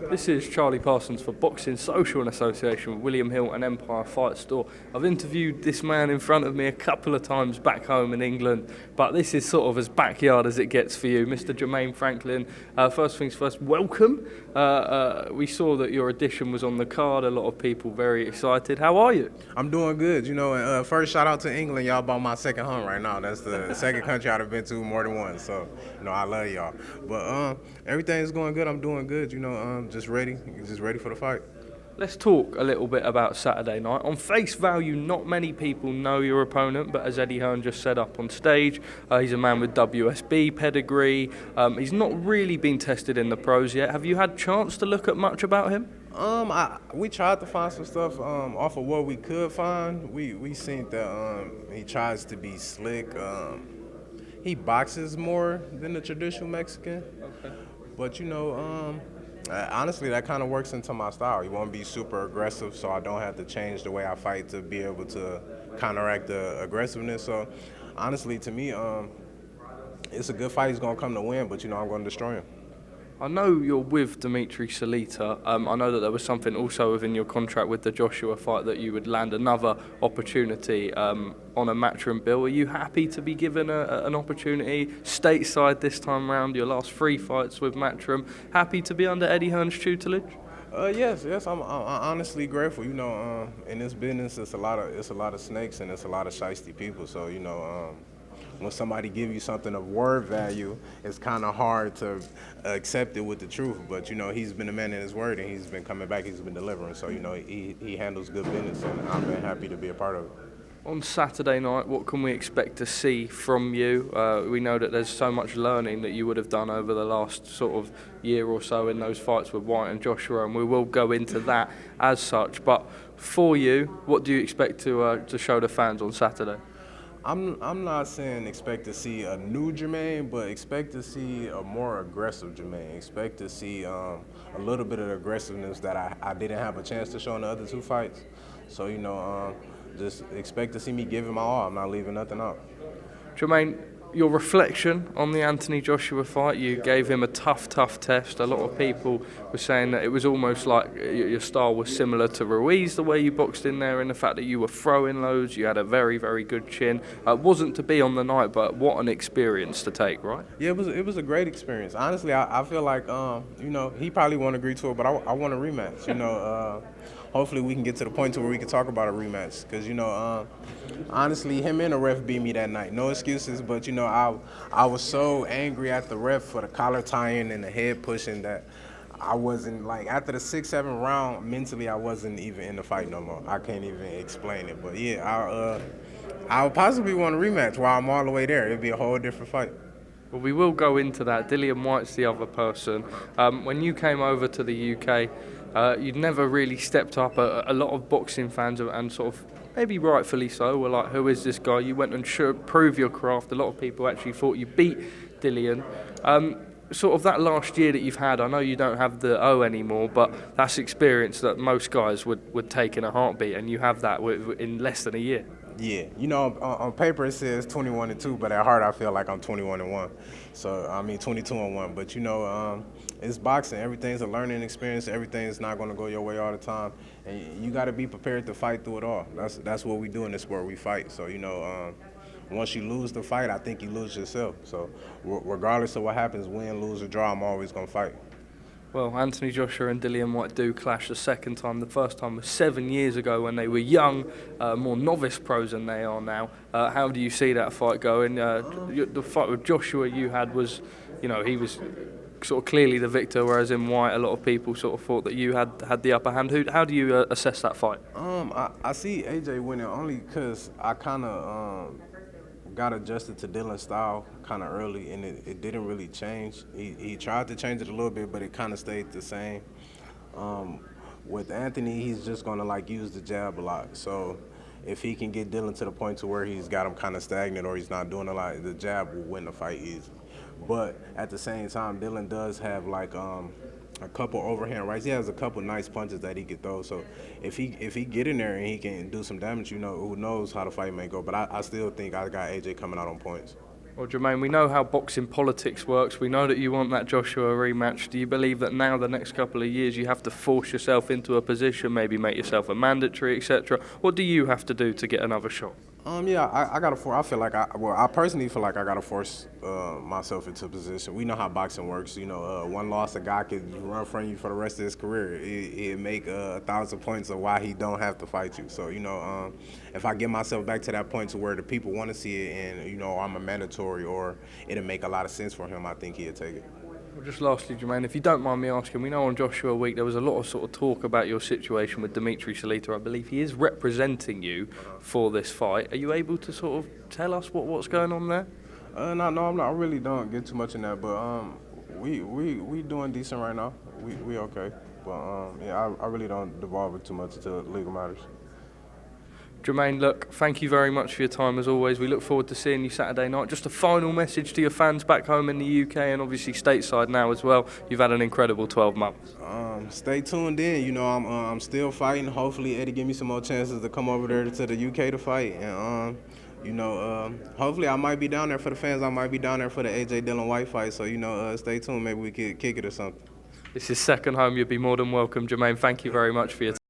This is Charlie Parsons for Boxing Social in association with William Hill and Empire Fight Store. I've interviewed this man in front of me a couple of times back home in England, but this is sort of as backyard as it gets for you. Mr. Jermaine Franklin, first things first, welcome. We saw that your edition was on the card, a lot of people very excited. How are you? I'm doing good, and first shout out to England. Y'all bought my second home right now. That's the second country I've been to more than once, so, I love y'all. But everything's going good. I'm doing good, just ready for the fight. Let's talk a little bit about Saturday night. On face value, not many people know your opponent, but as Eddie Hearn just said up on stage, he's a man with WSB pedigree. He's not really been tested in the pros yet. Have you had a chance to look at much about him? We tried to find some stuff off of what we could find. We seen that he tries to be slick. He boxes more than the traditional Mexican. Okay. But honestly, that kind of works into my style. You want to be super aggressive, so I don't have to change the way I fight to be able to counteract the aggressiveness. So honestly, to me, it's a good fight. He's going to come to win, but I'm going to destroy him. I know you're with Dimitri Salita. I know that there was something also within your contract with the Joshua fight that you would land another opportunity on a Matchroom bill. Are you happy to be given an opportunity stateside this time round? Your last 3 fights with Matchroom. Happy to be under Eddie Hearn's tutelage? Yes. I'm honestly grateful. In this business, it's a lot of snakes and it's a lot of shiesty people. So when somebody give you something of word value, it's kind of hard to accept it with the truth. But he's been a man in his word, and he's been coming back. He's been delivering. So he handles good business, and I've been happy to be a part of it. On Saturday night, what can we expect to see from you? We know that there's so much learning that you would have done over the last sort of year or so in those fights with Whyte and Joshua, and we will go into that as such. But for you, what do you expect to show the fans on Saturday? I'm not saying expect to see a new Jermaine, but expect to see a more aggressive Jermaine. Expect to see a little bit of the aggressiveness that I didn't have a chance to show in the other 2 fights. So, just expect to see me give him my all. I'm not leaving nothing out. Jermaine, your reflection on the Anthony Joshua fight, you gave him a tough test. A lot of people were saying that it was almost like your style was similar to Ruiz, the way you boxed in there, and the fact that you were throwing loads, you had a very, very good chin. It wasn't to be on the night, but what an experience to take, right? Yeah, it was a great experience. Honestly, I feel like, he probably won't agree to it, but I want a rematch, Hopefully we can get to the point to where we can talk about a rematch. Because, honestly, him and the ref beat me that night. No excuses, but, I was so angry at the ref for the collar tying and the head pushing that I wasn't, after the 6-7 round, mentally I wasn't even in the fight no more. I can't even explain it. But, yeah, I'll possibly want a rematch while I'm all the way there. It'll be a whole different fight. Well, we will go into that. Dillian Whyte's the other person. When you came over to the UK, you'd never really stepped up. A lot of boxing fans, and sort of maybe rightfully so, were like, who is this guy? You went and prove your craft. A lot of people actually thought you beat Dillian. Sort of that last year that you've had, I know you don't have the O anymore, but that's experience that most guys would take in a heartbeat, and you have that in less than a year. Yeah, on paper it says 21-2, but at heart I feel like I'm 21-1. So 22-1. But it's boxing. Everything's a learning experience. Everything's not going to go your way all the time, and you got to be prepared to fight through it all. That's what we do in this sport. We fight. So once you lose the fight, I think you lose yourself. So regardless of what happens, win, lose, or draw, I'm always going to fight. Well, Anthony Joshua and Dillian Whyte do clash the second time. The first time was 7 years ago when they were young, more novice pros than they are now. How do you see that fight going? The fight with Joshua you had was, he was sort of clearly the victor, whereas in Whyte, a lot of people sort of thought that you had the upper hand. How do you assess that fight? I see AJ winning only because I kind of got adjusted to Dillian's style kind of early, and it didn't really change. He tried to change it a little bit, but it kind of stayed the same. With Anthony, he's just going to use the jab a lot. So if he can get Dillian to the point to where he's got him kind of stagnant or he's not doing a lot, the jab will win the fight easily. But at the same time, Dillian does have a couple overhand rights. He has a couple nice punches that he could throw. So if he get in there and he can do some damage, who knows how the fight may go. But I still think I got AJ coming out on points. Well, Jermaine, we know how boxing politics works. We know that you want that Joshua rematch. Do you believe that now, the next couple of years, you have to force yourself into a position, maybe make yourself a mandatory, etc.? What do you have to do to get another shot? Yeah, I gotta I feel like I personally feel like I gotta force myself into a position. We know how boxing works. One loss, a guy could run from you for the rest of his career. It make 1,000 points of why he don't have to fight you. So if I get myself back to that point to where the people want to see it, and I'm a mandatory, or it'll make a lot of sense for him, I think he'll take it. Well, just lastly, Jermaine, if you don't mind me asking, we know on Joshua Week there was a lot of sort of talk about your situation with Dimitri Salita. I believe he is representing you for this fight. Are you able to sort of tell us what's going on there? No, I'm not. I really don't get too much in that, but we doing decent right now. We okay, but yeah, I really don't devolve it too much into legal matters. Jermaine, look, thank you very much for your time as always. We look forward to seeing you Saturday night. Just a final message to your fans back home in the UK and obviously stateside now as well. You've had an incredible 12 months. Stay tuned in. I'm still fighting. Hopefully Eddie give me some more chances to come over there to the UK to fight. And hopefully I might be down there for the fans. I might be down there for the AJ Dillian Whyte fight. So stay tuned. Maybe we could kick it or something. This is second home. You'd be more than welcome, Jermaine. Thank you very much for your time.